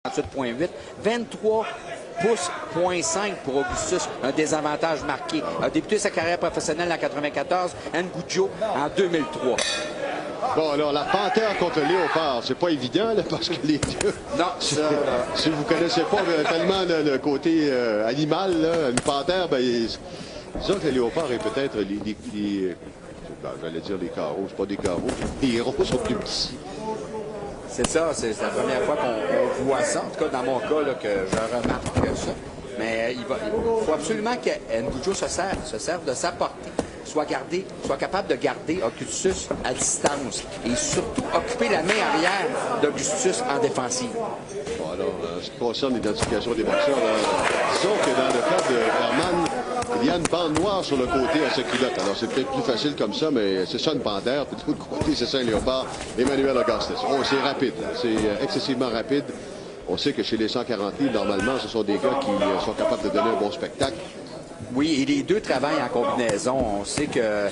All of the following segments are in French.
28,8, 23 pouces, 0,5 pour Augustus, un désavantage marqué. A débuté sa carrière professionnelle en 1994, Ngujo en 2003. Bon, alors, la panthère contre le léopard, c'est pas évident, là, parce que les deux... Non, si vous connaissez pas tellement le côté animal, là, une panthère, ben, disons que le léopard est peut-être j'allais dire les carreaux, c'est pas des carreaux, les héros sont plus petits. c'est ça, c'est la première fois qu'on voit ça, en tout cas dans mon cas, là, que je remarque ça. Mais il faut absolument que Ngujo se serve de sa portée. Soit capable de garder Augustus à distance et surtout occuper la main arrière d'Augustus en défensive. Bon, alors, ce qui concerne l'identification des boxeurs, disons que dans le cas de Herman, il y a une bande noire sur le côté à ce culotte. Alors, c'est peut-être plus facile comme ça, mais c'est ça une panthère. Puis de l'autre côté, c'est ça un léopard. Emmanuel Augustus. Oh, c'est rapide, là. C'est excessivement rapide. On sait que chez les 140 livres, normalement, ce sont des gars qui sont capables de donner un bon spectacle. Oui, et les deux travaillent en combinaison. On sait que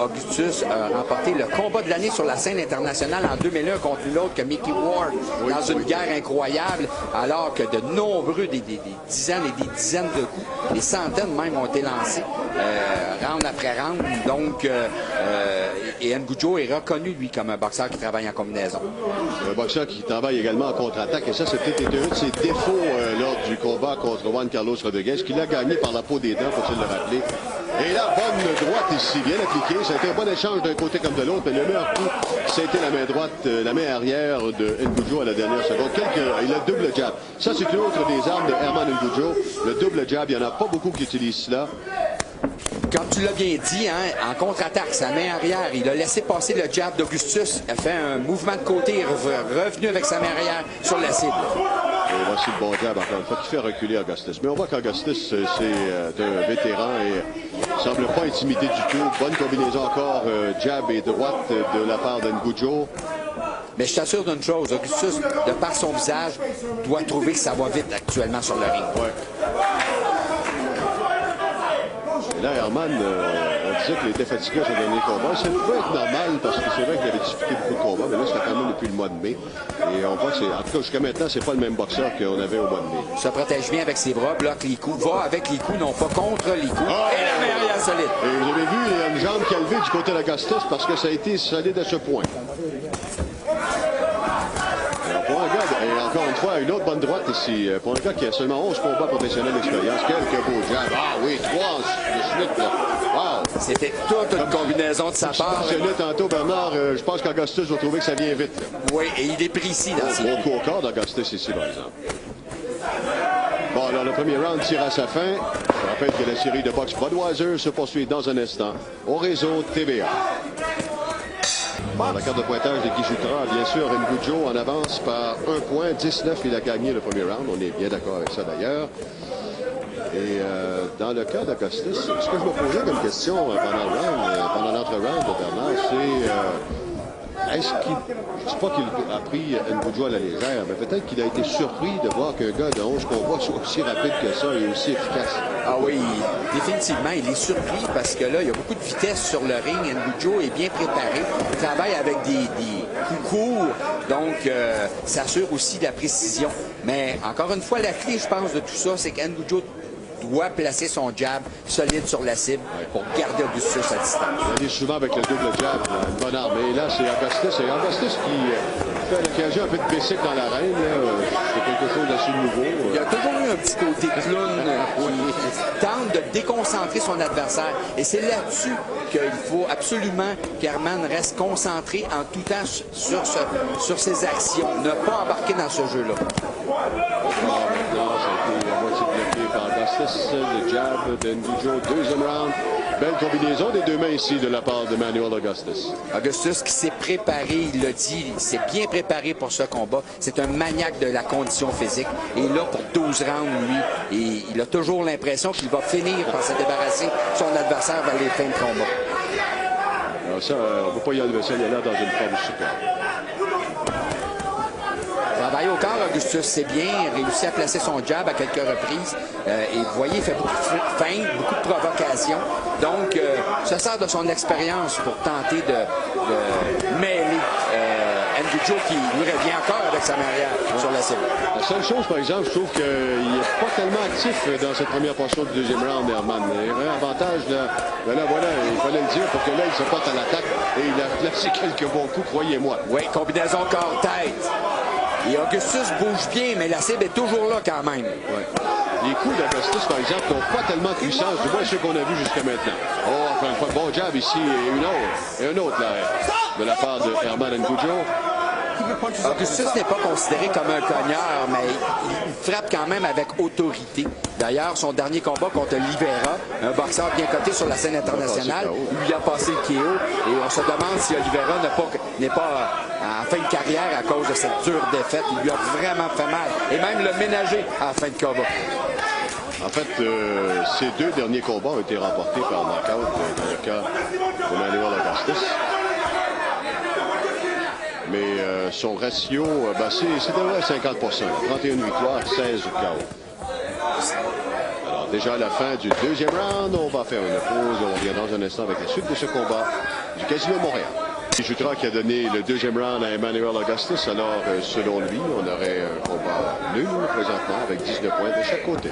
Augustus a remporté le combat de l'année sur la scène internationale en 2001 contre l'autre que Mickey Ward dans une guerre incroyable, alors que de nombreux, des dizaines et des dizaines de coups, des centaines même ont été lancés, round après round. Donc, et Ngujo est reconnu, lui, comme un boxeur qui travaille en combinaison. Un boxeur qui travaille également en contre-attaque, et ça, c'est peut-être un de ses défauts lors du combat contre Juan Carlos Rodriguez, qu'il a gagné par la peau des dents, faut-il le rappeler. Et la bonne droite ici, bien appliquée. Ça a été un bon échange d'un côté comme de l'autre, mais le meilleur coup, ça a été la main droite, la main arrière de Ngujo à la dernière seconde. Il a double jab. Ça, c'est une autre des armes de Herman Ngujo. Le double jab, il n'y en a pas beaucoup qui utilisent cela. Comme tu l'as bien dit, hein, en contre-attaque, sa main arrière, il a laissé passer le jab d'Augustus, a fait un mouvement de côté, revenu avec sa main arrière sur la cible. Et voici le bon jab, encore une fois, qui fait reculer Augustus. Mais on voit qu'Augustus, c'est un vétéran et ne semble pas intimidé du tout. Bonne combinaison encore, jab et droite de la part de Ngujo. Mais je t'assure d'une chose, Augustus, de par son visage, doit trouver que ça va vite actuellement sur le ring. Ouais. Et là, Herman, on disait qu'il était fatigué à son dernier combat. Ça pouvait être normal parce que c'est vrai qu'il avait disputé beaucoup de combats, mais là, c'est quand même depuis le mois de mai. Et on voit que en tout cas, jusqu'à maintenant, c'est pas le même boxeur qu'on avait au mois de mai. Se protège bien avec ses bras, bloque les coups, va avec les coups, non pas contre les coups. Et la main arrière solide. Et vous avez vu, il y a une jambe qui a levé du côté d'Augustus parce que ça a été solide à ce point. Et encore une fois, une autre bonne droite ici. Pour un gars qui a seulement 11 combats professionnels d'expérience, quelques beaux jabs. Ah oui, 3 de suite, là. Wow! C'était toute une combinaison de sa part. Je mentionnais tantôt, Bernard, je pense qu'Augustus va trouver que ça vient vite. Là. Oui, et il est précis dans ses coups. Au corps d'Augustus ici, par exemple. Bon, alors le premier round tire à sa fin. Je rappelle que la série de boxe Budweiser se poursuit dans un instant au réseau TVA. Bon, la carte de pointage de Guy Jutra, bien sûr, Ngujo en avance par 1 point. 19, il a gagné le premier round. On est bien d'accord avec ça, d'ailleurs. Et dans le cas d'Augustus, ce que je me posais comme question pendant notre round de Bernard, c'est est-ce qu'il... Je ne sais pas qu'il a pris Ngujo à la légère, mais peut-être qu'il a été surpris de voir qu'un gars de 11 combats soit aussi rapide que ça et aussi efficace. Ah oui, définitivement, il est surpris parce que là, il y a beaucoup de vitesse sur le ring. Ngujo est bien préparé. Il travaille avec des coups courts, donc ça assure aussi la précision. Mais encore une fois, la clé, je pense, de tout ça, c'est qu'Ngujo doit placer son jab solide sur la cible pour garder Augustus à distance. Il est souvent avec le double jab, une bonne arme. Et là, c'est Augustus. Et Augustus qui fait l'occasion un peu de basic dans l'arène. C'est quelque chose d'assez nouveau. Il y a toujours eu un petit côté clown qui tente de déconcentrer son adversaire. Et c'est là-dessus qu'il faut absolument qu'Herman reste concentré en tout temps sur ses actions. Ne pas embarquer dans ce jeu-là. Maintenant, ça a été à moitié bloqué par Augustus. Le jab de Ngujo, deuxième round. Belle combinaison des deux mains ici de la part de Manuel Augustus. Augustus qui s'est préparé, il l'a dit, il s'est bien préparé pour ce combat. C'est un maniaque de la condition physique. Et là, pour 12 rounds, lui, et il a toujours l'impression qu'il va finir par se débarrasser de son adversaire vers les fins de combat. Alors ça, on ne peut pas y enlever ça, il y a là dans une forme super. Travaille au corps, Augustus, c'est bien, réussit à placer son jab à quelques reprises. Et vous voyez, il fait beaucoup de feintes, beaucoup de provocations. Donc, se sert de son expérience pour tenter de mêler Ngujo qui lui revient encore avec sa arrière sur la cible. La seule chose, par exemple, je trouve qu'il n'est pas tellement actif dans cette première portion du deuxième round, Herman. Il y a un avantage, là. Voilà, il fallait le dire pour que là, il se porte à l'attaque et il a placé quelques bons coups, croyez-moi. Oui, combinaison corps-tête. Et Augustus bouge bien, mais la cible est toujours là quand même. Ouais. Les coups d'Augustus, par exemple, n'ont pas tellement de puissance, du moins ceux qu'on a vus jusqu'à maintenant. Oh, encore une fois, bon jab ici et un autre, là, de la part de Herman Ngujo. Augustus n'est pas considéré comme un cogneur, mais il frappe quand même avec autorité. D'ailleurs, son dernier combat contre Oliveira, un boxeur bien coté sur la scène internationale, lui a passé le KO. Et on se demande si Oliveira n'est pas en fin de carrière à cause de cette dure défaite. Il lui a vraiment fait mal. Et même le ménager à la fin de combat. En fait, ces deux derniers combats ont été remportés par knockout dans le cas de Manuel Augustus. Mais son ratio, c'est à peu près 50 %. 31 victoires, 16 KO. Alors, déjà à la fin du deuxième round, on va faire une pause. On revient dans un instant avec la suite de ce combat du Casino Montréal. Jutra qui a donné le deuxième round à Emmanuel Augustus. Alors, selon lui, on aurait un combat nul présentement avec 19 points de chaque côté.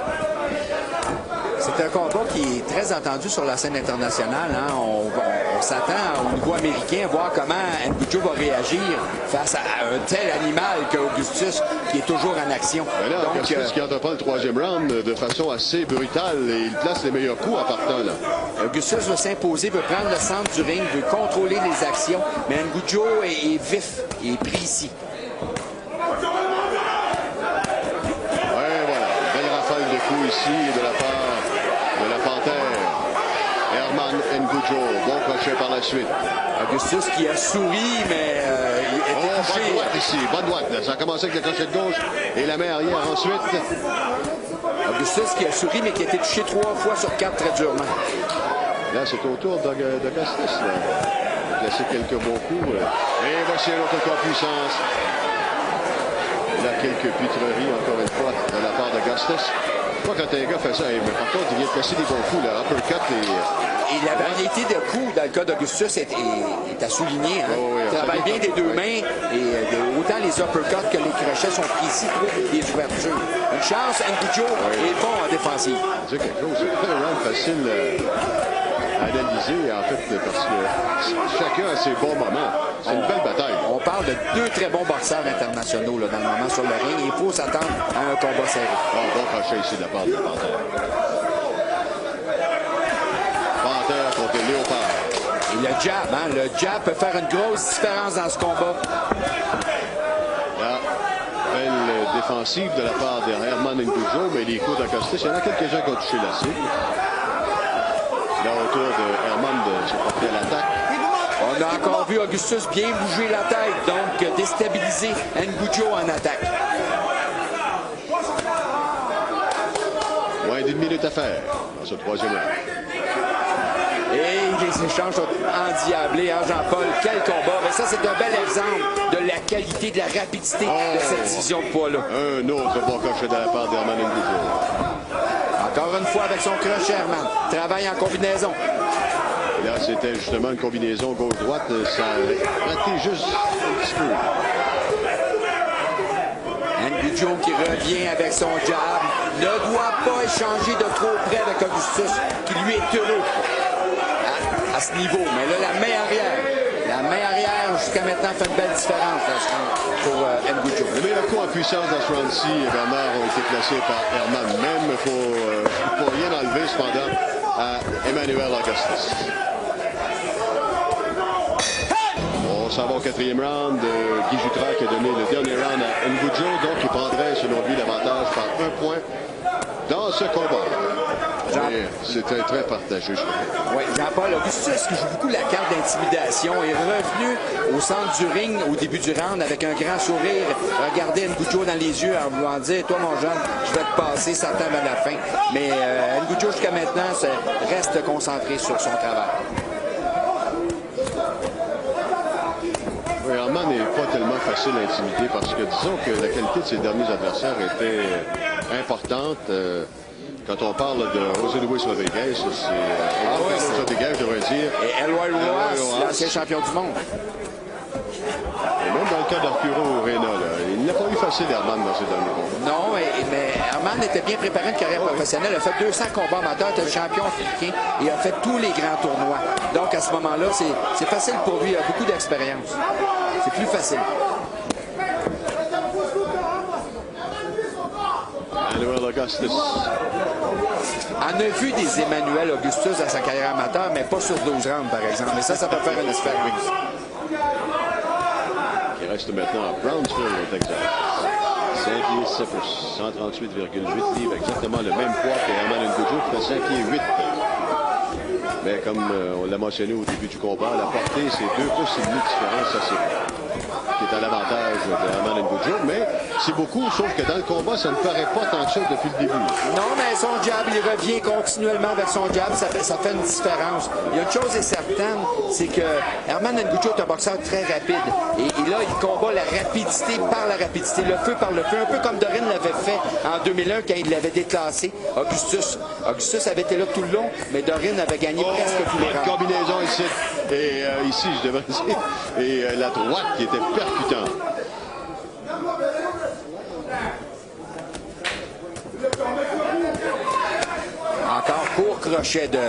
C'est un combat qui est très attendu sur la scène internationale. Hein. On s'attend au niveau américain à voir comment Ngujo va réagir face à un tel animal qu'Augustus, qui est toujours en action. Là, donc, Augustus qui entreprend le troisième round de façon assez brutale et il place les meilleurs coups en partant là. Augustus veut s'imposer, veut prendre le centre du ring, veut contrôler les actions, mais Ngujo est vif, il est précis. Ouais, voilà, belle rafale de coups ici de la part de la panthère. Herman Ngujo, bon crochet par la suite. Augustus qui a souri, mais il était touché. Bonne droite ici, bonne droite. Là. Ça a commencé avec le crochet de gauche et la main arrière ensuite. Augustus qui a souri, mais qui a été touché 3 fois sur 4 très durement. Là, c'est au tour d'Augustus. Il a placé quelques bons coups. Et voici un autre coup en puissance. Il a quelques pitreries, encore une fois, de la part d'Augustus. Pas quand un gars fait ça, mais par contre, il vient de placer des bons coups, là, uppercut et la variété de coups dans le cas d'Augustus est à souligner. Hein. Oh oui, il travaille bien des deux mains et autant les uppercuts que les crochets sont précis, trouvent des ouvertures. Une chance, Ngujo est bon en défensive. C'est quelque chose, c'est pas un round facile à analyser, en fait, parce que chacun a ses bons moments. C'est une belle bataille. On parle de 2 très bons boxeurs internationaux là, dans le moment sur le ring. Il faut s'attendre à un combat serré. Bon crochet ici de la part de la panthère. Panthère contre Léopard. Et le jab, hein? Le jab peut faire une grosse différence dans ce combat. Là, belle défensive de la part de Herman Ngujo, mais les coups d'Augustus, il y en a quelques-uns qui ont touché la cible. Là, autour de Herman de se porter à l'attaque. On a encore vu Augustus bien bouger la tête, donc déstabiliser Ngujo en attaque. Moins d'une minute à faire dans ce troisième round. Et les échanges sont endiablés, hein, Jean-Paul? Quel combat! Mais ça, c'est un bel exemple de la qualité, de la rapidité de cette division de poids-là. Un autre bon crochet de la part d'Herman Ngujo. Encore une fois avec son crochet, Herman. Travaille en combinaison. Là, c'était justement une combinaison gauche-droite. Ça a raté juste un petit peu. Ngujo qui revient avec son jab. Ne doit pas échanger de trop près avec Augustus, qui lui est heureux à ce niveau. Mais là, la main arrière, jusqu'à maintenant, fait une belle différence là, pour Ngujo. Les meilleurs coups en puissance dans ce round-ci, Bernard, ont été placés par Herman. Même, il ne faut rien enlever, cependant, à Emmanuel Augustus. On s'en va au quatrième round. Guy Jutra qui a donné le dernier round à Ngujo. Donc, il prendrait, selon lui, l'avantage par 1 point dans ce combat. C'était très partagé, je crois. Oui, Jean-Paul Augustus qui joue beaucoup la carte d'intimidation est revenu au centre du ring au début du round avec un grand sourire. Regardez Ngujo dans les yeux en voulant dire « Toi, mon jeune, je vais te passer, ça t'aime à la fin. » Mais Ngujo, jusqu'à maintenant, reste concentré sur son travail. Oui, Herman n'est pas tellement facile à intimider parce que disons que la qualité de ses derniers adversaires était importante. Quand on parle de José Luis Rodriguez, c'est Rodriguez, je devrais dire. Et Eloy Rojas, l'ancien champion du monde. Et même dans le cas d'Arturo Reyna, il n'a pas eu facile, Herman, dans ses derniers combats. Non, mais Herman était bien préparé une carrière professionnelle. Il a fait 200 combats amateurs, était le champion africain et a fait tous les grands tournois. Donc, à ce moment-là, c'est facile pour lui. Il a beaucoup d'expérience. C'est plus facile. Emmanuel Augustus. On a vu des Emmanuel Augustus à sa carrière amateur, mais pas sur 12 rounds, par exemple. Mais ça peut faire une différence. Qui reste maintenant à Brownsville, au Texas. 5 pieds 7 pour 138,8 livres, exactement le même poids que Herman Nkoudjo, qui fait 5 pieds 8. Mais comme on l'a mentionné au début du combat, la portée, c'est 2 pouces et demi de différence, ça c'est qui est à l'avantage de Herman Nkoudjo, mais c'est beaucoup, sauf que dans le combat, ça ne paraît pas tant que ça depuis le début. Non, mais son jab, il revient continuellement vers son jab, ça fait une différence. Il y a une chose est certaine, c'est que Herman Nkoudjo est un boxeur très rapide. Et là, il combat la rapidité par la rapidité, le feu par le feu, un peu comme Dorin l'avait fait en 2001 quand il l'avait déclassé. Augustus avait été là tout le long, mais Dorin avait gagné presque tous les rounds. Combinaison ici, et ici, je devrais dire, et la droite qui était percutante. Encore court crochet de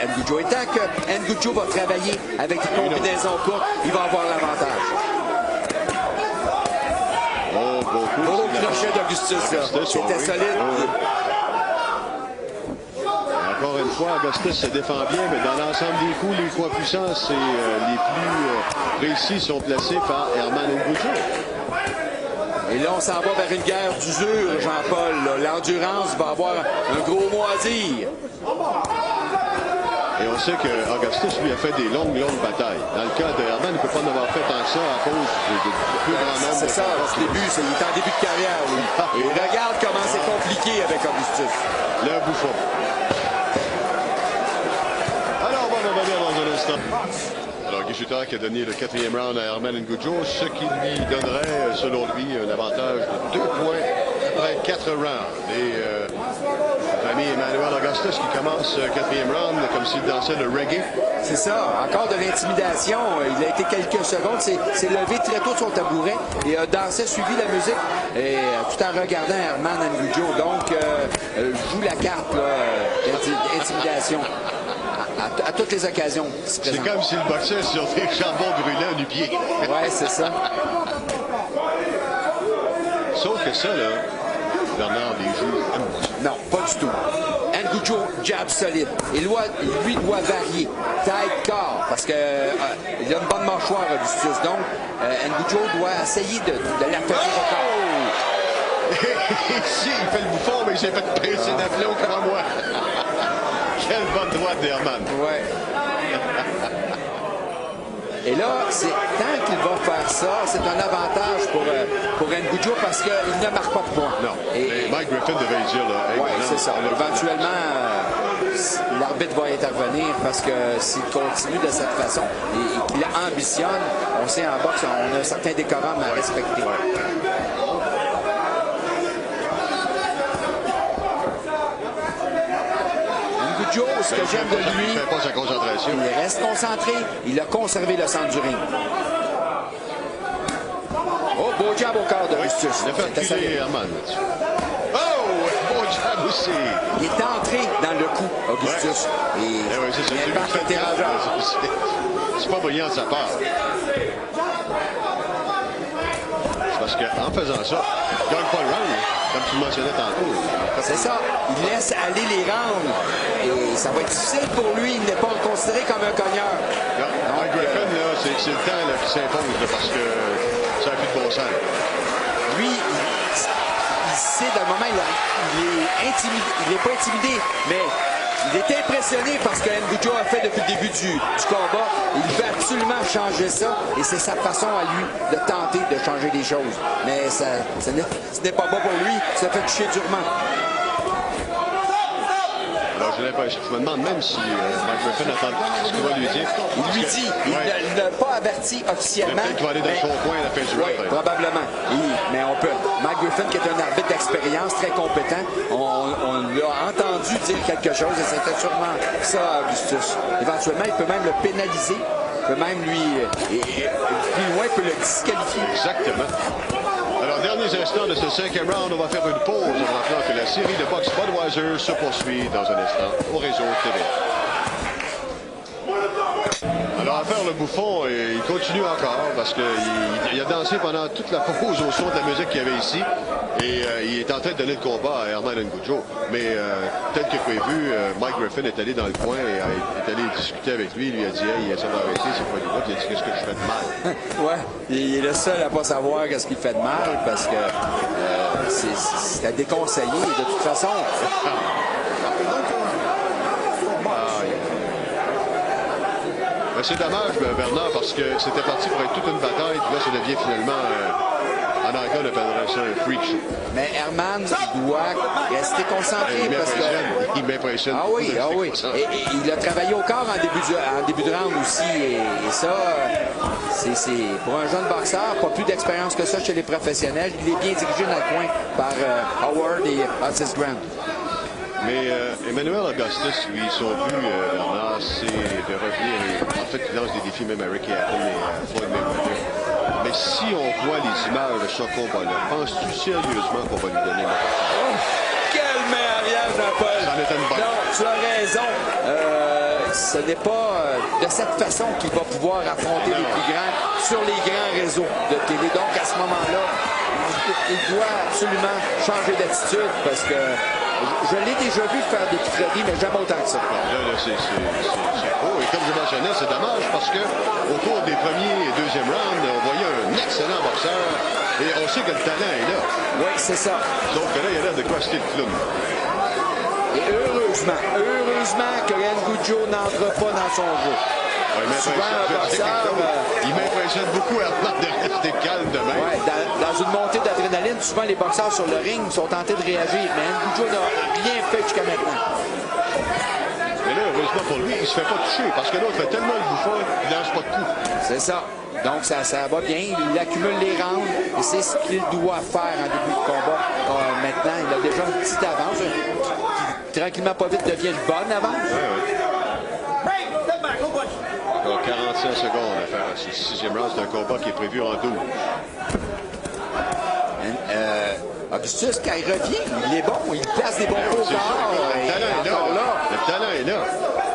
Nkoudjo. Et tant que Nkoudjo va travailler avec des combinaisons courtes, il va avoir l'avantage. Beau crochet d'Augustus. C'était solide. Encore une fois, Augustus se défend bien, mais dans l'ensemble des coups, les points puissants les plus précis sont placés par Herman Nkoudjo. Et là, on s'en va vers une guerre d'usure, Jean-Paul. L'endurance va avoir un gros mot à dire. Et on sait que Augustus lui a fait des longues batailles. Dans le cas de Herman, il ne peut pas en avoir fait tant que ça à cause du plus grand nombre. C'est ça, au début, il est en début de carrière, oui. Et regarde comment c'est compliqué avec Augustus. Le bouffon. Alors, on va revenir dans un instant. Alors, Guy Juttard qui a donné le 4e round à Herman Nkoudjo, ce qui lui donnerait, selon lui, un avantage de 2 points après 4 rounds. Et notre ami Emmanuel Augustus qui commence 4e round comme s'il dansait le reggae. C'est ça, encore de l'intimidation. Il a été quelques secondes, s'est levé très tôt de son tabouret et a dansé, suivi la musique, et tout en regardant Herman Nkoudjo. Donc, joue la carte d'intimidation. À toutes les occasions. C'est comme s'il boxait sur des charbons brûlants du pied. Ouais, c'est ça. Sauf que ça, là, Bernard, les juges aiment pas ça. Non, pas du tout. Nkoudjo, jab solide. Et lui doit varier. Tête, corps, parce qu'il a une bonne mâchoire, Augustus. Donc, Nkoudjo doit essayer de la tenir au corps. Ici, il fait le bouffon, mais il s'est fait presser d'aplomb comme moi. Quelle bonne droite d'Herman. Ouais. Et là, tant qu'il va faire ça, c'est un avantage pour Nkoudjo parce qu'il ne marque pas de points. Non. Et Mike Griffin devait dire, là. Oui, c'est ça. Éventuellement, l'arbitre va intervenir parce que s'il continue de cette façon et qu'il ambitionne, on sait en boxe, on a un certain décorum à respecter. Nkoudjo, ce que j'aime de lui, il fait pas sa concentration. Il reste concentré, il a conservé le centre du ring. Oh, beau jab au corps d'Augustus. Il a fait reculer Herman. Oh, beau jab aussi. Il est entré dans le coup, Augustus. Ouais. Et l'impact était rageant. C'est pas brillant de sa part. C'est parce qu'en faisant ça, il gagne pas le round, comme tu le mentionnais tantôt. C'est ça. Il laisse aller les rounds. Et ça va être difficile pour lui. Il n'est pas considéré comme un cogneur. Non, Griffin, c'est le temps qui s'impose parce que ça n'a plus de bon sens. Lui, il sait d'un moment, il est intimidé. Il n'est pas intimidé, mais il est impressionné par ce que Nkoudjo a fait depuis le début du combat. Il veut absolument changer ça et c'est sa façon à lui de tenter de changer les choses. Mais ce n'est pas bon pour lui. Ça fait toucher durement. Alors, je me demande même si Mike Griffin attend ce qu'il va lui dire. Il lui dit, il n'a pas averti officiellement. Peut-être qu'il va aller dans son coin à la fin du round. Oui, probablement. Mais on peut. Mike Griffin, qui est un arbitre d'expérience, très compétent, on l'a entendu dire quelque chose et c'était sûrement ça à Augustus. Éventuellement, il peut même le pénaliser peut même lui, plus loin, peut le disqualifier. Exactement. Alors, derniers instants de ce 5e round, on va faire une pause en rappelant que la série de boxe Budweiser se poursuit dans un instant au réseau TV. Alors, à faire le bouffon, il continue encore parce qu'il a dansé pendant toute la pause au son de la musique qu'il y avait ici. Et il est en train de donner le combat à Herman Nkoudjo. Mais tel que prévu, Mike Griffin est allé dans le coin et est allé discuter avec lui. Il lui a dit « Hey, ça va arrêter, c'est pas du tout. » Il a dit « Qu'est-ce que je fais de mal? » Ouais, il est le seul à pas savoir qu'est-ce qu'il fait de mal parce que c'est à déconseiller de toute façon. C'est dommage, Bernard, parce que c'était parti pour être toute une bataille. Puis là, ça devient finalement, en anglais, on appellerait ça un freak show. Mais Herman doit rester concentré parce que... Il m'impressionne. Ah oui, ah oui. Et il a travaillé au corps en début de round aussi. Et ça, c'est pour un jeune boxeur, pas plus d'expérience que ça chez les professionnels. Il est bien dirigé dans le coin par Howard et Otis Grant. Mais Emmanuel Augustus, lui, son but, Bernard, c'est de revenir. En fait, il lance des défis même à Ricky Hatton et Floyd Mayweather. Mais si on voit les images de ce combat-là, penses-tu sérieusement qu'on va lui donner la Quel mariage, Jean-Paul! Ça en est une bonne. Non, tu as raison. Ce n'est pas de cette façon qu'il va pouvoir affronter les plus grands sur les grands réseaux de télé. Donc, à ce moment-là, il doit absolument changer d'attitude parce que je l'ai déjà vu faire des pitreries, mais jamais autant que ça. Là, c'est beau. Et comme je mentionnais, c'est dommage parce que au cours des premiers et deuxièmes rounds, on voyait un excellent boxeur et on sait que le talent est là. Oui, c'est ça. Sauf que là, il y a l'air de quoi acheter le clown. Et heureusement que Nkoudjo n'entre pas dans son jeu. Ouais, il m'impressionne beaucoup Herman de rester calme de même. Ouais, dans une montée d'adrénaline, souvent les boxeurs sur le ring sont tentés de réagir, mais Nkoudjo n'a rien fait jusqu'à maintenant. Mais là, heureusement pour lui, il ne se fait pas toucher parce que l'autre fait tellement le bouffon qu'il ne lance pas de coup. C'est ça. Donc ça va bien, il accumule les rounds et c'est ce qu'il doit faire en début de combat. Maintenant, il a déjà une petite avance qui tranquillement pas vite devient une bonne avance. Ouais. Encore 45 secondes à faire ce 6e round. C'est un combat qui est prévu en 12. Augustus, quand il revient, il est bon. Il place des bons coups au corps. Le talent est là. Le talent est là.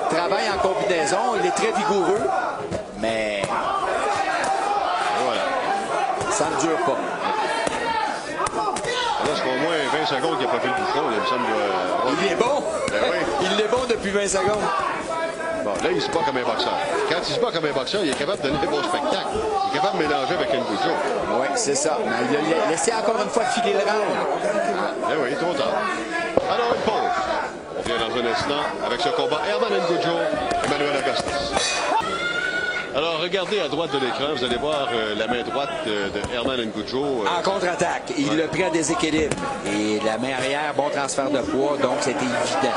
Il travaille en combinaison. Il est très vigoureux. Mais voilà. Ça ne dure pas. Là, c'est au moins 20 secondes qu'il n'a pas fait le bouchon. Il me semble. Il est bon. Ben oui. Il est bon depuis 20 secondes. Bon, là, il se bat comme un boxeur. Quand il se bat comme un boxeur, il est capable de donner un bon spectacle. Il est capable de mélanger avec Nkoudjo. Oui, c'est ça. Mais il a laissé encore une fois filer le round. Eh oui, trop tard. Alors, une pause. On vient dans un instant avec ce combat Herman Nkoudjo, Emmanuel Augustus. Alors, regardez à droite de l'écran, vous allez voir la main droite de Herman Nkoudjo. En contre-attaque. Il le prend à déséquilibre. Et la main arrière, bon transfert de poids, donc c'était évident.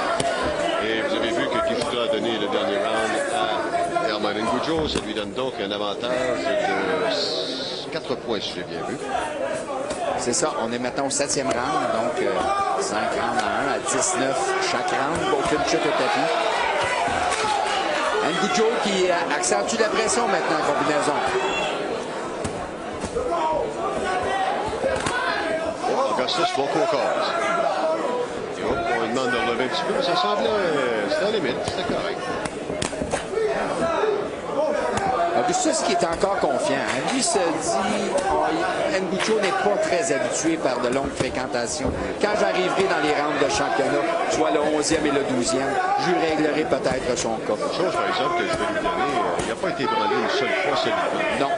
Et vous avez vu que Kishida a donné le dernier round à Herman Nkoudjo. Ça lui donne donc un avantage de 4 points, si j'ai bien vu. C'est ça. On est maintenant au 7e round, donc 5 rounds à 1, à 19 chaque round. Aucune chute au tapis. Nkoudjo qui accentue la pression maintenant en combinaison. Augustus, bon coup au corps. On lui demande de relever un petit peu, mais ça semblait... C'était à la limite, c'était correct. Augustus qui est encore confiant. Hein. Lui se dit, Nkoudjo n'est pas très habitué par de longues fréquentations. Quand j'arriverai dans les rounds de championnat, soit le 11e et le 12e, je lui réglerai peut-être son cas. Une chose, par exemple, que je vais lui donner, il n'a pas été ébranlé une seule fois solidement. Non.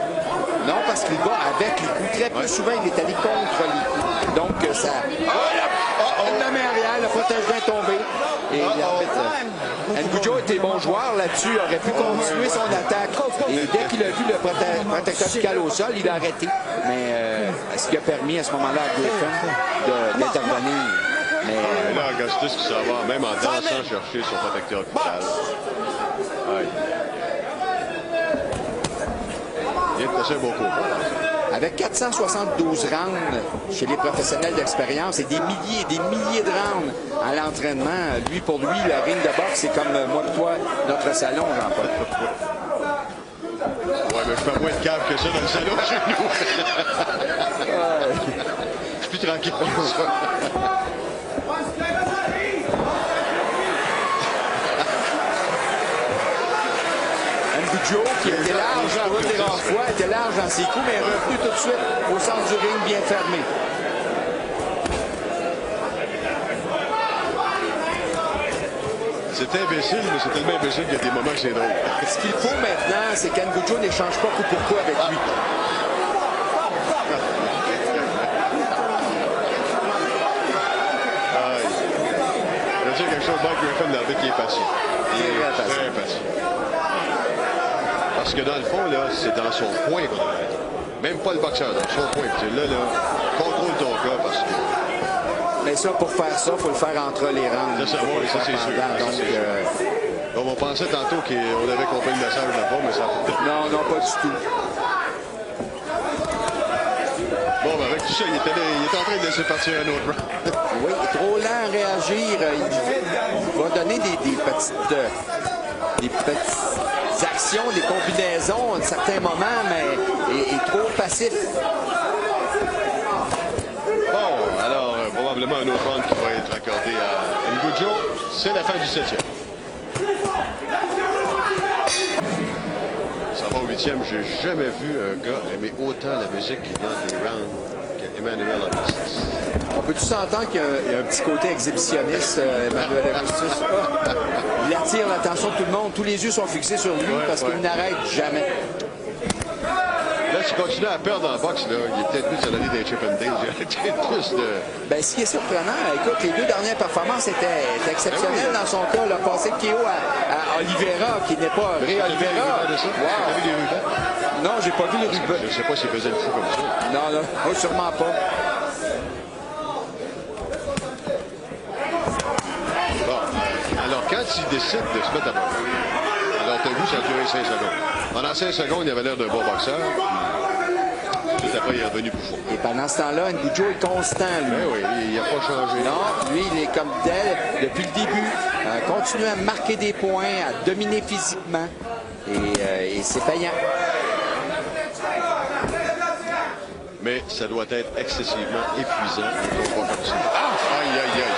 Non, parce qu'il va avec les coups. Très peu souvent, il est allé contre les coups. Donc, ça... La main arrière, le protège-main est tombé. Et Nkoudjo était bon joueur là-dessus, aurait pu continuer son attaque. Et dès qu'il a vu le protecteur buccal au sol, il a arrêté. Mais ce qui a permis à ce moment-là à Griffin d'intervenir. Mais là, Augustus qui s'en va, même en dansant chercher son protecteur buccal. Il vient de passer un beau coup. Avec 472 rounds chez les professionnels d'expérience et des milliers de rounds à l'entraînement, pour lui, le ring de boxe, c'est comme moi et toi, notre salon, Jean-Paul. Ouais, mais je fais moins de câble que ça dans le salon chez nous. Je suis plus tranquille comme ça. Joe, qui était large pour une des rares fois, était large dans ses coups, mais est revenu tout de suite au centre du ring, bien fermé. C'est imbécile, mais c'est tellement imbécile qu'il y a des moments que c'est drôle. Ce qu'il faut maintenant, c'est qu'Ngujo n'échange pas coup pour coup avec lui. Je veux dire quelque chose, Mike Griffin, l'arbitre, qui est patient. Il est très patient. Parce que dans le fond, là, c'est dans son coin qu'on doit être. Même pas le boxeur, dans son coin. Là, contrôle ton gars parce que... Mais ça, pour faire ça, il faut le faire entre les rangs. Ça, oui, ça c'est sûr. Donc, on pensait tantôt qu'on avait compris le message là-bas, mais ça... Non, non, pas du tout. Bon, ben avec tout ça, il est en train de laisser partir un autre round. Oui, il est trop lent à réagir. Il va donner des petites actions, des combinaisons à certains moments, mais il est trop passif. Bon, alors, probablement un autre round qui va être accordé à Ngujo. C'est la fin du 7e. Ça va au 8e. J'ai jamais vu un gars aimer autant la musique dans des rounds qu'Emmanuel Augustus. On peut-tu s'entendre qu'il y a un petit côté exhibitionniste, Emmanuel Augustus? Il attire l'attention de tout le monde. Tous les yeux sont fixés sur lui parce qu'il n'arrête jamais. Là, s'il continue à perdre en boxe, là, il est peut-être plus à l'année des Chip and Dale. Il y a peut-être plus de... Ben, ce qui est surprenant, écoute, les deux dernières performances étaient exceptionnelles dans son cas. Le passé de KO à Oliveira, qui n'est pas Ray Oliveira. T'as vu les rubans? Non, j'ai pas vu les rubans. Je sais pas s'il faisait le fou comme ça. Non, non, oh, sûrement pas. Bon, alors quand il décide de se mettre à boxer, alors t'as vu, ça a duré 5 secondes. Pendant 5 secondes, il avait l'air d'un bon boxeur. Tout après, il est revenu plus fort. Et pendant ce temps-là, Ngujo est constant, lui. Ben oui, il n'a pas changé. Non, lui, il est comme tel depuis le début. Continue à marquer des points, à dominer physiquement. Et c'est payant. Mais ça doit être excessivement épuisant. Comme ça. Aïe, aïe, aïe.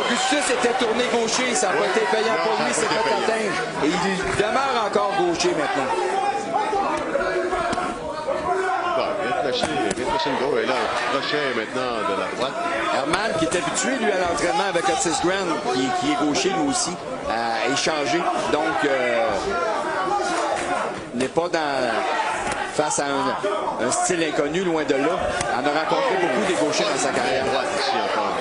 Augustus était tourné gaucher. Ça n'a pas été payant pour lui. C'est fait atteindre. Et il demeure encore gaucher maintenant. Bon, il vient de flasher le go. Et là, un crochet maintenant de la droite. Herman, qui est habitué, lui, à l'entraînement avec Otis Grant, qui est gaucher, lui aussi, a échangé. Donc, n'est pas face à un style inconnu, loin de là. On a rencontré beaucoup des gauchers dans sa carrière. Droite ici encore.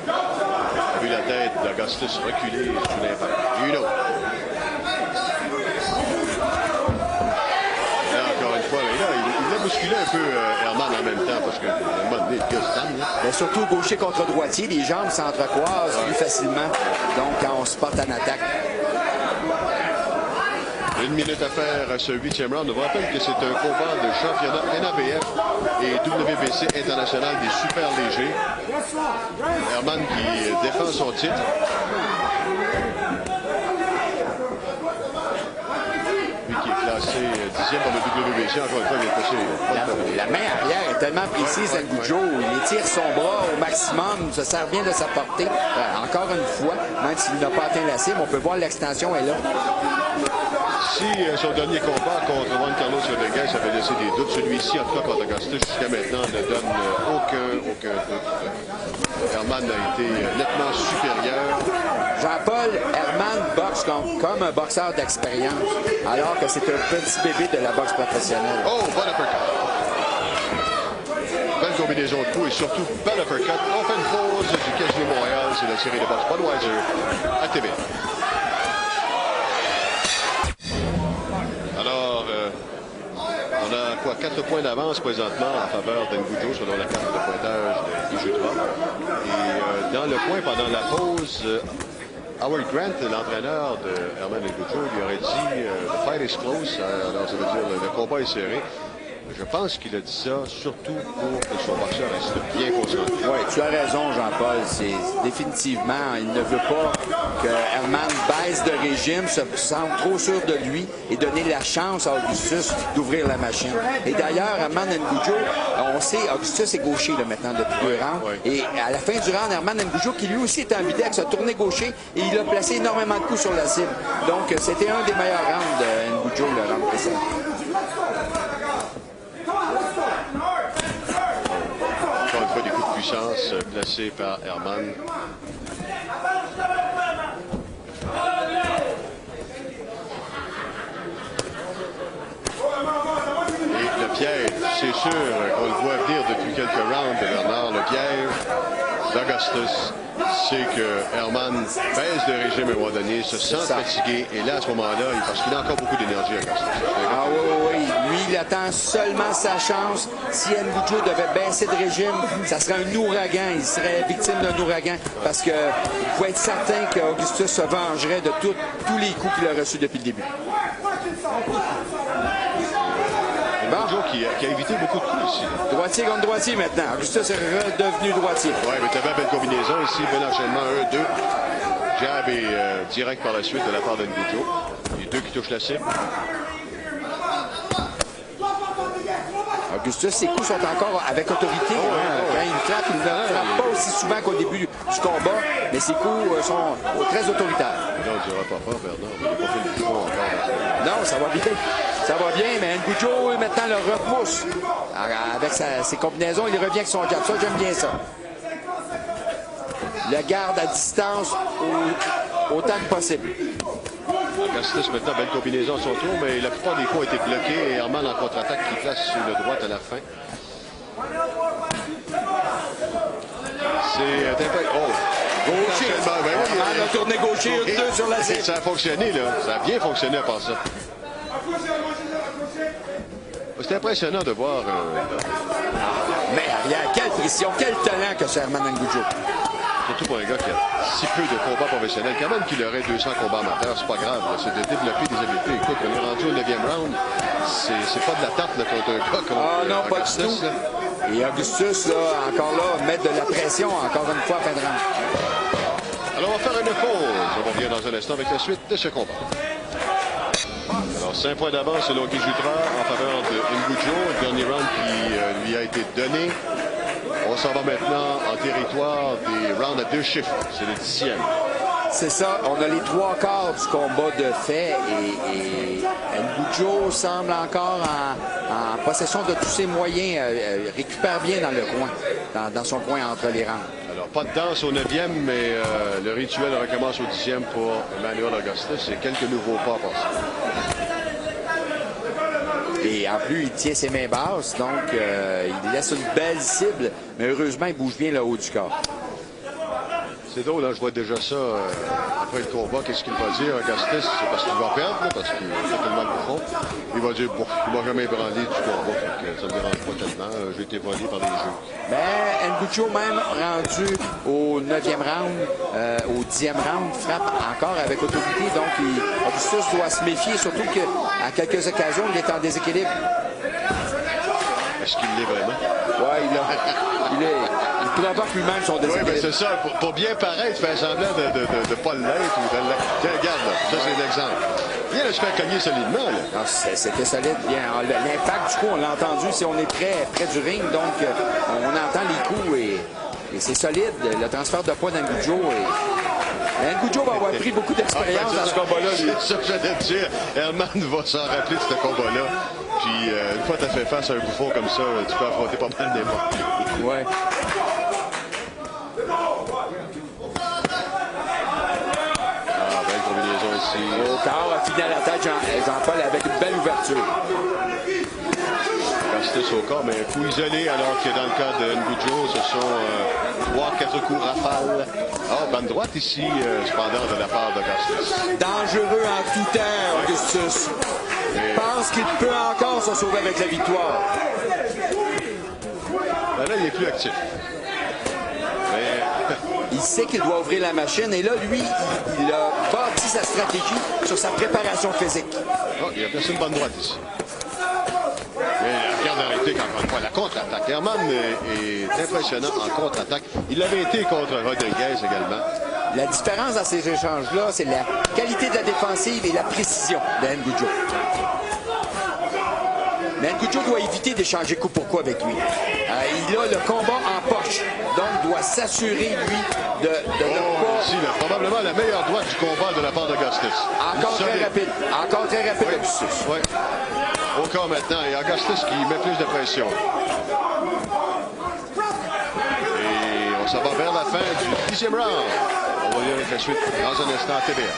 On a vu la tête d'Augustus reculer sous l'impact. Une autre. Là, encore une fois, mais là, il a bousculé un peu Herman en même temps parce que le mode de mais surtout gaucher contre droitier, les jambes s'entrecroisent plus facilement. Donc, quand on se porte en attaque. 1 minute à faire à ce 8e round. Je vous rappelle que c'est un combat de championnat NABF et WBC international des super légers. Herman qui défend son titre. Lui qui est classé 10e dans le WBC. Encore une fois, il est passé. La main arrière est tellement précise, Ngujo. Il étire son bras au maximum. Se sert bien de sa portée. Encore une fois, même s'il n'a pas atteint la cible, on peut voir l'extension est là. Si son dernier combat contre Juan Carlos Rodriguez avait laissé des doutes, celui-ci, en tout cas contre Augustus, jusqu'à maintenant, ne donne aucun doute. Herman a été nettement supérieur. Jean-Paul, Herman boxe comme un boxeur d'expérience, alors que c'est un petit bébé de la boxe professionnelle. Oh, bon uppercut. Belle combinaison de coups et surtout, bel uppercut. On fait une pause du Casino Montréal. C'est la série de boxe Budweiser à TV. Alors, on a quoi, 4 points d'avance présentement en faveur d'Ngujo selon la carte de pointage de Jutra. Et dans le point, pendant la pause, Howard Grant, l'entraîneur de Herman Ngujo, lui aurait dit « The fight is close ». Alors, ça veut dire le combat est serré. Je pense qu'il a dit ça surtout pour que son boxeur reste bien concentré. Oui, tu as raison, Jean-Paul. C'est définitivement, il ne veut pas que Herman baisse de régime, se sente trop sûr de lui et donner la chance à Augustus d'ouvrir la machine. Et d'ailleurs, Herman N'Goudjo, on sait, Augustus est gaucher là, maintenant depuis 2 rounds. Oui. Et à la fin du round, Herman N'Goudjo, qui lui aussi est ambidex, a tourné gaucher et il a placé énormément de coups sur la cible. Donc, c'était un des meilleurs rounds de N'Goudjo, le round précédent. Encore une fois, des coups de puissance placés par Herman. Et le piège, c'est sûr qu'on le voit venir depuis quelques rounds de Bernard. Le piège d'Augustus, c'est que Herman baisse de régime à un moment donné, se sent fatigué. Et là, à ce moment-là, parce qu'il a encore beaucoup d'énergie, Augustus. Ah oui. Lui, il attend seulement sa chance. Si N'Goudjo devait baisser de régime, ça serait un ouragan. Il serait victime d'un ouragan. Parce qu'il faut être certain qu'Augustus se vengerait de tous les coups qu'il a reçus depuis le début. N'Goudjo qui a évité beaucoup de coups ici. Droitier contre droitier maintenant. Augustus est redevenu droitier. Oui, mais tu avais une belle combinaison ici. Bon enchaînement, 1-2. Jab et direct par la suite de la part de N'Goudjo. Les deux qui touchent la cible. Augustus, ses coups sont encore avec autorité. Quand il frappe, il ne frappe pas aussi souvent qu'au début du combat, mais ses coups sont très autoritaires. Non, on ne dira pas fort, Bernard. Il n'a pas fait le coup encore. Non, ça va bien. Ça va bien, mais N'Goudjo, maintenant, le repousse. Avec ses combinaisons, il revient avec son jab. Ça, j'aime bien ça. Le garde à distance autant que possible. Augustus, maintenant, belle combinaison à son tour, mais la plupart des coups ont été bloqués. Et Herman en contre-attaque qui place sur le droite à la fin. C'est un peu... Oh! Gaucher. Herman a tourné gaucher, 2 sur la cible. Ça a fonctionné, là. Ça a bien fonctionné à part ça. C'est impressionnant de voir... Mais arrière, quelle pression, quel talent que c'est Herman N'Goudjo. Surtout pour un gars qui a si peu de combats professionnels. Quand même qu'il aurait 200 combats amateurs, c'est pas grave. C'est de développer des habiletés. Écoute, on est rendu au 9e round. C'est pas de la tarte là, contre un gars comme non, pas Augustus, du tout. Là. Et Augustus, là, encore là, mettre de la pression, encore une fois, à fin de round. Alors, on va faire une pause. On revient dans un instant avec la suite de ce combat. Alors, 5 points d'avance selon Guy Jutra en faveur de N'Goudjo. Dernier round qui lui a été donné. On s'en va maintenant en territoire des rounds à 2 chiffres. C'est le 10e. C'est ça. On a les 3 quarts du combat de fait et N'Goudjo semble encore en possession de tous ses moyens. Récupère bien dans le coin, dans son coin entre les rangs. Alors, pas de danse au 9e, mais le rituel recommence au 10e pour Emmanuel Augustus et quelques nouveaux pas pour ça. Et en plus, il tient ses mains basses, donc il laisse une belle cible, mais heureusement, il bouge bien le haut du corps. C'est drôle, hein, je vois déjà ça après le combat. Qu'est-ce qu'il va dire, Augustus? C'est parce qu'il va perdre, là, parce qu'il fait tellement de fond. Il va dire, bon, il m'a jamais ébranlé du combat, fait que ça me dérange pas tellement. J'ai été volé par des jeux. Mais N'Goudjo, même rendu au 9e round, au 10e round, frappe encore avec autorité. Donc, Augustus doit se méfier, surtout qu'à quelques occasions, il est en déséquilibre. Est-ce qu'il l'est vraiment? Oui, il provoque lui-même son déséquilibre. Oui, mais c'est ça. Pour bien paraître, faire semblant de pas l'être. Tiens, regarde, là. Ça, c'est l'exemple. Viens de se faire cogner solidement, là. Non, c'était solide. Bien. L'impact, du coup, on l'a entendu si on est près du ring. Donc, on entend les coups et c'est solide. Le transfert de poids d'N'Goudjo. N'Goudjo va avoir pris beaucoup d'expérience dans ce combat-là. C'est ça que j'allais te dire. Herman va s'en rappeler de ce combat-là. Puis, une fois que tu as fait face à un bouffon comme ça, tu peux affronter pas mal n'importe qui. Ouais. Belle combinaison ici. Au quart, a fini à la tête Jean-Paul avec une belle ouverture. Augustus au corps, mais un coup isolé, alors que dans le cas de N'Goudjo, ce sont 3-4 coups rafales. Bande droite ici, cependant, de la part d'Augustus. Dangereux en tout temps, Augustus. Il pense qu'il peut encore se sauver avec la victoire. Ben là, il est plus actif. Mais... Il sait qu'il doit ouvrir la machine et là, lui, il a bâti sa stratégie sur sa préparation physique. Il a placé une bonne droite ici. Mais regarde tactique, encore une fois, la contre-attaque. Herman est impressionnant en contre-attaque. Il l'avait été contre Rodriguez également. La différence dans ces échanges-là, c'est la qualité de la défensive et la précision de N'Goudzo. Mais N'Goudzo doit éviter d'échanger coup pour coup avec lui. Il a le combat en poche, donc doit s'assurer, lui, de ne pas... Ici, probablement la meilleure droite du combat de la part d'Augustus. Encore très rapide, Augustus. Oui. Au corps maintenant, et Augustus qui met plus de pression. Et on s'en va vers la fin du 10e round. On va lire avec la suite dans un instant à TVA.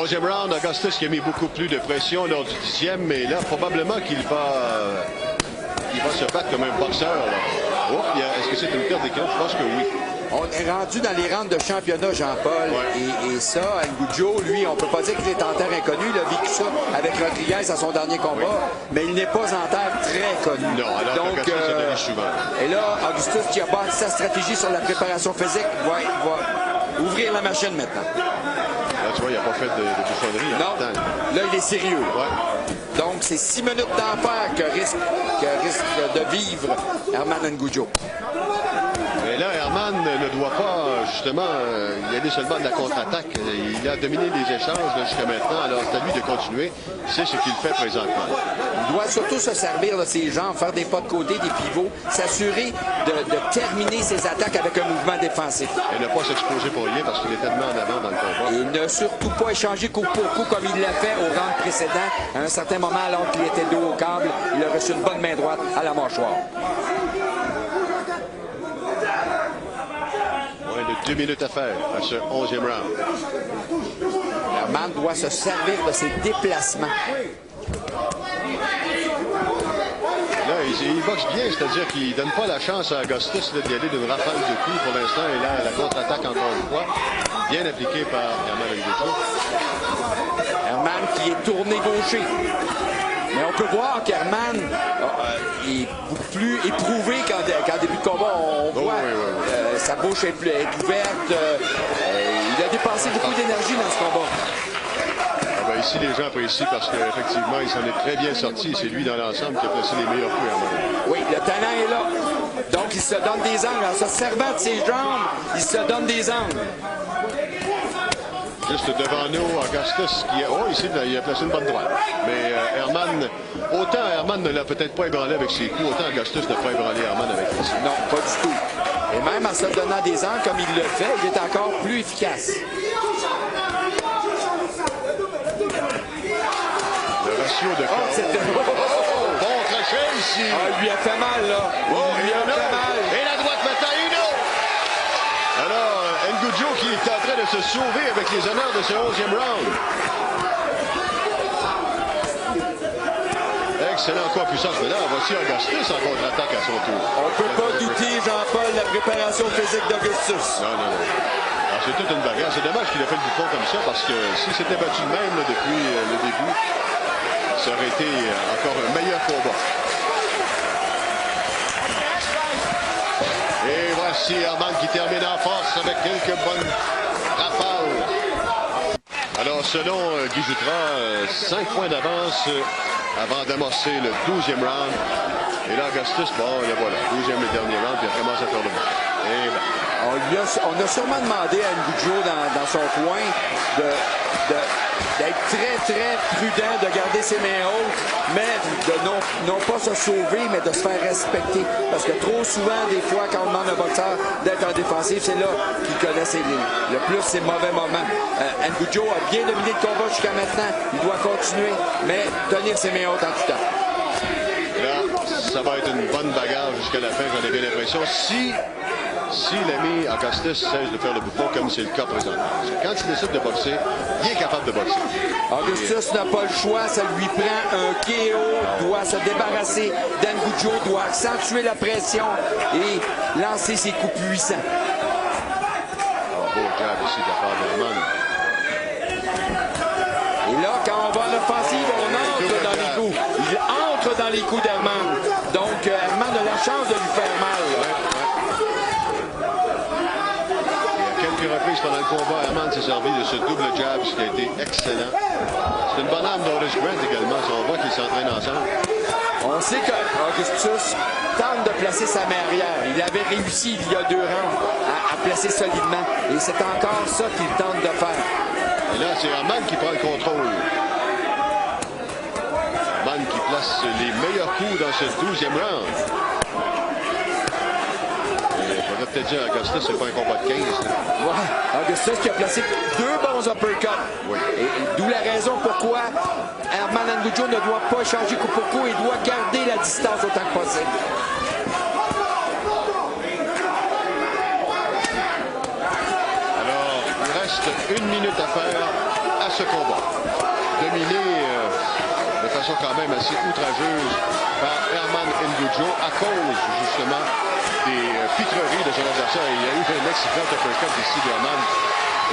11e round, Augustus qui a mis beaucoup plus de pression lors du 10e, mais là, probablement qu'il va se battre comme un boxeur. Oh, est-ce que c'est une perte d'équilibre? Je pense que oui. On est rendu dans les rounds de championnat, Jean-Paul. Ouais. Et ça, N'Goudzo, lui, on peut pas dire qu'il est en terre inconnue. Il a vécu ça avec Rodriguez à son dernier combat. Oui. Mais il n'est pas en terre très connu. Non, alors donc, souvent. Et là, Augustus, qui a bâti sa stratégie sur la préparation physique, va ouvrir la machine maintenant. Là, tu vois, il n'a pas fait de bouffonnerie. Non, là, il est sérieux. Ouais. Donc, c'est 6 minutes d'enfer que risque de vivre Herman N'Goudzo. Mais là, Herman ne doit pas, justement, y aller seulement de la contre-attaque. Il a dominé les échanges jusqu'à maintenant, alors c'est à lui de continuer. C'est ce qu'il fait présentement. Il doit surtout se servir de ses jambes, faire des pas de côté, des pivots, s'assurer de terminer ses attaques avec un mouvement défensif. Et ne pas s'exposer pour rien parce qu'il est tellement en avant dans le combat. Et ne surtout pas échanger coup pour coup comme il l'a fait au round précédent. À un certain moment, alors qu'il était dos au câble, il a reçu une bonne main droite à la mâchoire. Moins de 2 minutes à faire à ce 11e round. Herman doit se servir de ses déplacements. Là, il boxe bien, c'est-à-dire qu'il ne donne pas la chance à Augustus d'y aller d'une rafale de coups pour l'instant. Et là, la contre-attaque encore une fois, bien appliquée par Herman N'Goudzo. Herman qui est tourné gaucher. Mais on peut voir qu'Herman est beaucoup plus éprouvé qu'en début de combat. On voit sa bouche est ouverte. Il a dépensé beaucoup d'énergie dans ce combat. Ah ben ici, les gens apprécient parce qu'effectivement, il s'en est très bien sorti. C'est lui, dans l'ensemble, qui a placé les meilleurs coups, Herman. Oui, le talent est là. Donc, il se donne des angles. En se servant de ses jambes, il se donne des angles. Juste devant nous, Augustus qui ici, il a placé une bonne droite. Mais autant Herman ne l'a peut-être pas ébranlé avec ses coups, autant Augustus n'a pas ébranlé Herman avec ses. Non, pas du tout. Et même en se donnant des angles comme il le fait, il est encore plus efficace. Le ratio de bon crochet ici. Il lui a fait mal, là. Il lui a fait mal. Et la droite maintenant, alors, N'Goudzo qui est en train de se sauver avec les honneurs de ce 11e round. Excellent coup à puissance. Mais là, voici Augustus en contre-attaque à son tour. On ne peut pas douter, Jean-Paul, la préparation physique d'Augustus. Non. Alors, c'est toute une bagarre. C'est dommage qu'il a fait le bouffon comme ça parce que si c'était battu de même là, depuis le début, ça aurait été encore un meilleur combat. Et voici Herman qui termine en force avec quelques bonnes rafales. Alors, selon Guy Jutra, 5 points d'avance avant d'amorcer le 12e round. Et là, Augustus, le voilà. 12e et dernier round, puis il commence à faire le bon. Et ben. On a sûrement demandé à N'Goudzo dans son coin d'être très prudent, de garder ses mains hautes, mais de non pas se sauver, mais de se faire respecter. Parce que trop souvent, des fois, quand on demande à un boxeur d'être en défensif, c'est là qu'il connaît le plus ses mauvais moments. N'Goudzo a bien dominé le combat jusqu'à maintenant. Il doit continuer, mais tenir ses mains hautes en tout temps. Là, ça va être une bonne bagarre jusqu'à la fin, j'en ai bien l'impression. Si l'ami Augustus cesse de faire le bouffon comme c'est le cas présentement. Quand il décide de boxer, il est capable de boxer. Augustus n'a pas le choix, ça lui prend un KO, doit se débarrasser d'N'Goudzo, doit accentuer la pression et lancer ses coups puissants. Beau job ici de la part d'Herman. Et là, quand on va en offensive, on entre dans les coups. Il entre dans les coups d'Herman. Donc, Herman a la chance de lui faire mal. Reprise pendant le combat, Herman s'est servi de ce double jab, ce qui a été excellent. C'est une bonne arme d'Horace Grant également, on voit qu'ils s'entraînent ensemble. On sait qu'Augustus tente de placer sa main arrière. Il avait réussi il y a 2 rounds à placer solidement. Et c'est encore ça qu'il tente de faire. Et là, c'est Herman qui prend le contrôle. Herman qui place les meilleurs coups dans ce 12e round. Il faudrait peut-être dire à Augustus, c'est pas un combat de 15. Ouais, Augustus qui a placé 2 bons uppercuts. Oui. Et d'où la raison pourquoi Herman Ngunjoe ne doit pas changer coup pour coup et doit garder la distance autant que possible. Alors, il reste 1 minute à faire à ce combat. Dominé de façon quand même assez outrageuse par Herman Ngunjoe à cause justement des pitreries de son adversaire. Il y a eu un excellent uppercut ici d'Herman.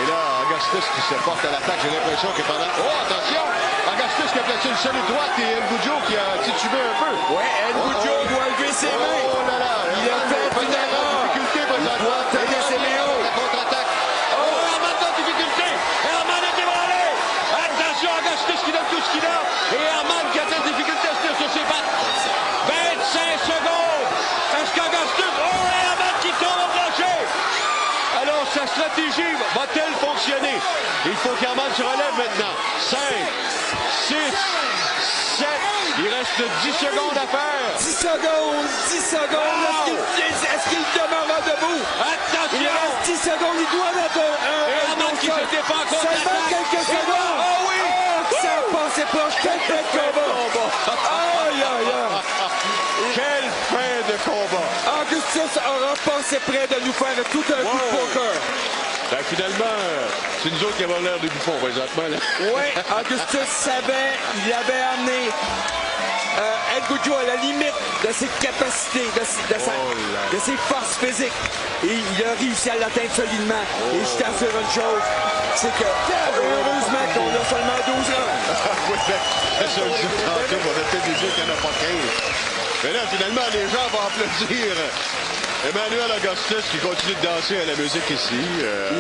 Et là, Augustus qui se porte à l'attaque, j'ai l'impression que pendant... Oh, attention! Augustus qui a placé une solide droite et Ngunjoe qui a titubé un peu. Ouais, Ngunjoe doit lever ses mains. Oh là là! Il a fait une erreur. Difficulté, Il doit tenir ses mains haut. La contre-attaque. Oh, Herman dans difficulté. Herman est ébranlé. Attention, Augustus qui donne tout ce qu'il a. Et Herman qui a de la difficulté à se tenir sur ses pattes. 25 secondes. Est-ce qu'Augustus... Oh, Herman qui tombe au plancher. Alors, sa stratégie va-t-elle fonctionner? Il faut qu'Herman se relève maintenant. 5, 6, 7. Il reste 10 secondes à faire. 10 secondes, 10 secondes. Est-ce qu'il demeurera debout? Attention. Il reste 10 secondes, il doit mettre Herman qui se défend contre seulement quelques secondes. Oh oui. Oh, ça a passé proche. Quel fait de combat. Aïe, aïe, aïe. Quelle fin de combat! Augustus aura passé près de nous faire tout un coup de poker. Ben, finalement, c'est nous autres qui avons l'air de bouffons présentement. Oui, Augustus savait, il avait amené Ngunjoe à la limite de ses capacités, de ses forces physiques. Et il a réussi à l'atteindre solidement. Et je t'assure une chose, c'est que heureusement qu'on a seulement 12 ans. Oui, c'est ça, je dis tantôt, on a peut-être des qu'il n'y en a pas 15. Mais là, finalement, les gens vont applaudir Emmanuel Augustus qui continue de danser à la musique ici.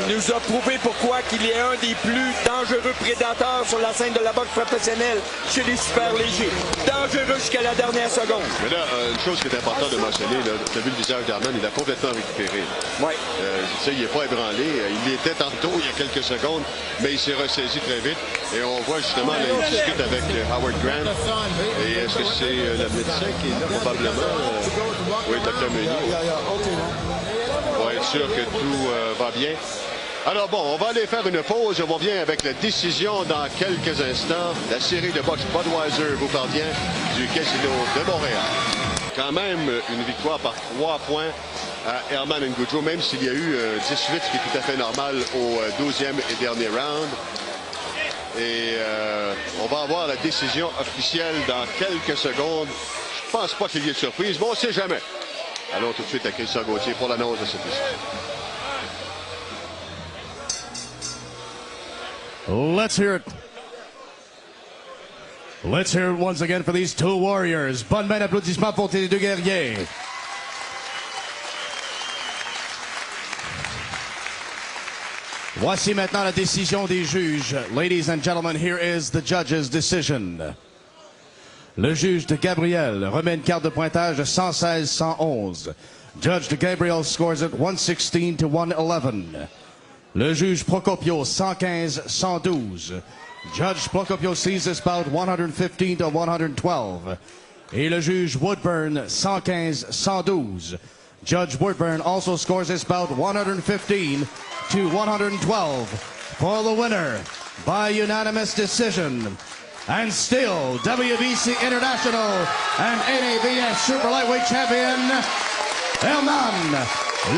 Il nous a prouvé pourquoi qu'il est un des plus dangereux prédateurs sur la scène de la boxe professionnelle chez les super légers. Dangereux jusqu'à la dernière seconde. Mais là, une chose qui est importante de mentionner, tu as vu le visage d'Herman, il a complètement récupéré. Oui. Il n'est pas ébranlé. Il était tantôt, il y a quelques secondes, mais il s'est ressaisi très vite. Et on voit justement, là, il discute avec Howard Grant. Et est-ce que c'est le médecin qui est là, probablement? Oui, Dr. Meunier. Pour être sûr que tout va bien. Alors bon, on va aller faire une pause. On revient avec la décision dans quelques instants. La série de boxe Budweiser vous parvient du Casino de Montréal. Quand même une victoire par 3 points à Herman Ngunjoe, même s'il y a eu 18, ce qui est tout à fait normal au 12e et dernier round. Et on va avoir la décision officielle dans quelques secondes. Je pense pas qu'il y ait de surprise, mais on ne sait jamais. Allons tout de suite à Christian Gauthier pour l'annonce de cette décision. Let's hear it. Let's hear it once again for these 2 warriors. Bonne main d'applaudissements pour les 2 guerriers. Voici maintenant la décision des juges. Ladies and gentlemen, here is the judge's decision. Le juge de Gabriel remet une carte de pointage de 116-111. Judge de Gabriel scores it 116 to 111. Le juge Procopio 115-112. Judge Procopio sees this bout 115 to 112. Et le juge Woodburn 115-112. Judge Woodburn also scores this bout 115 to 112 for the winner by unanimous decision. And still, WBC International and NABF Super Lightweight Champion, Herman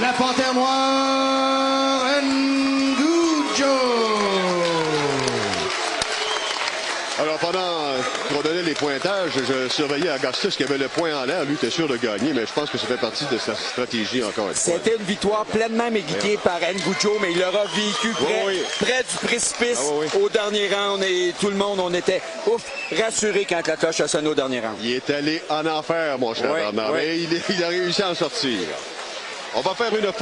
La Panthère Noire Ngunjoe. Alors, pendant qu'on donnait les pointages, je surveillais Augustus qui avait le point en l'air. Lui était sûr de gagner, mais je pense que ça fait partie de sa stratégie encore une fois. C'était une victoire pleinement méritée par Ngunjoe, mais il l'aura vécu près du précipice au dernier round. Et tout le monde, on était rassurés quand la cloche a sonné au dernier round. Il est allé en enfer, mon cher Bernard, mais il a réussi à en sortir. On va faire une